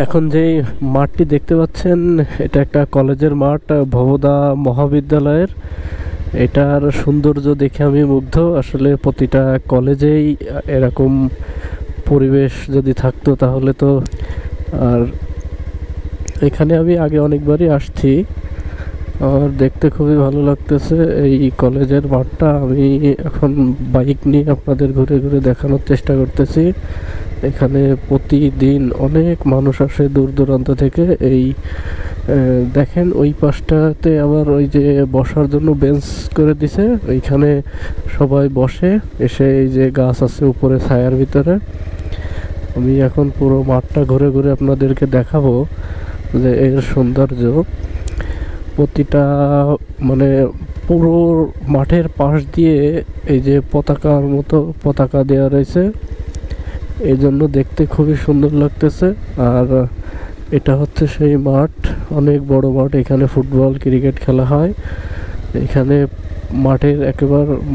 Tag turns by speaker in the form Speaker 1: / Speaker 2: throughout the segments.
Speaker 1: এখন যেই মাঠটি দেখতে পাচ্ছেন এটা একটা কলেজের মাঠ, ভবদা মহাবিদ্যালয়ের। এটার সৌন্দর্য দেখে আমি মুগ্ধ। আসলে প্রতিটা কলেজেই এরকম পরিবেশ যদি থাকতো তাহলে তো। আর এখানে আমি আগে অনেকবারই আসছি, আমার দেখতে খুবই ভালো লাগতেছে এই কলেজের মাঠটা। আমি এখন বাইক নিয়ে আপনাদের ঘুরে ঘুরে দেখানোর চেষ্টা করতেছি। এখানে প্রতিদিন অনেক মানুষ আসে দূর দূরান্ত থেকে। এই দেখেন ওই পাশটাতে আবার ওই যে বসার জন্য বেঞ্চ করে দিছে, ওইখানে সবাই বসে এসে। এই যে গাছ আছে উপরে ছায়ার ভিতরে। আমি এখন পুরো মাঠটা ঘুরে ঘুরে আপনাদেরকে দেখাবো যে এর সৌন্দর্য। প্রতিটা মানে পুরো মাঠের পাশ দিয়ে এই যে পতাকার মতো পতাকা দেওয়া রয়েছে, এই জন্য দেখতে খুবই সুন্দর লাগতেছে। আর এটা হচ্ছে সেই মাঠ, অনেক বড় মাঠ। এখানে ফুটবল ক্রিকেট খেলা হয়। এখানে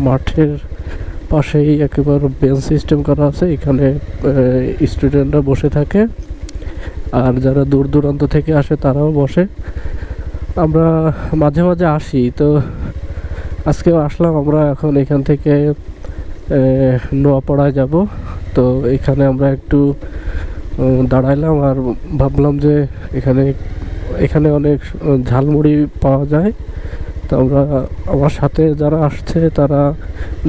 Speaker 1: মাঠের পাশেই একেবারে বেঞ্চ সিস্টেম করা আছে, এখানে স্টুডেন্টরা বসে থাকে। আর যারা দূর দূরান্ত থেকে আসে তারাও বসে। আমরা মাঝে মাঝে আসি, তো আজকেও আসলাম। আমরা এখন এখান থেকে নোয়াপাড়ায় যাব। তো এখানে আমরা একটু দাঁড়াইলাম আর ভাবলাম যে এখানে অনেক ঝালমুড়ি পাওয়া যায়। তো আমার সাথে যারা আসছে তারা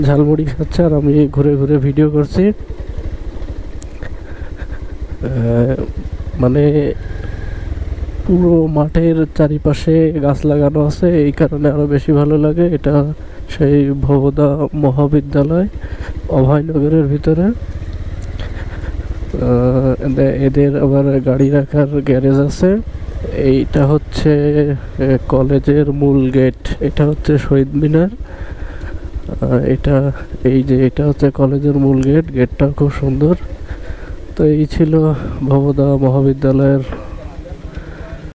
Speaker 1: ঝালমুড়ি খাচ্ছে আর আমি ঘুরে ঘুরে ভিডিও করছি। মানে পুরো মাঠের চারিপাশে গাছ লাগানো আছে, এই কারণে আরো বেশি ভালো লাগে। এটা সেই ভবদা মহাবিদ্যালয়, অভয়নগরের ভিতরে। এদের আবার গাড়ি রাখার গ্যারেজ আছে। এইটা হচ্ছে কলেজের মূল গেট। এটা হচ্ছে শহীদ মিনার। এটা হচ্ছে কলেজের মূল গেট। গেটটা খুব সুন্দর। তো এই ছিল ভবদা মহাবিদ্যালয়ের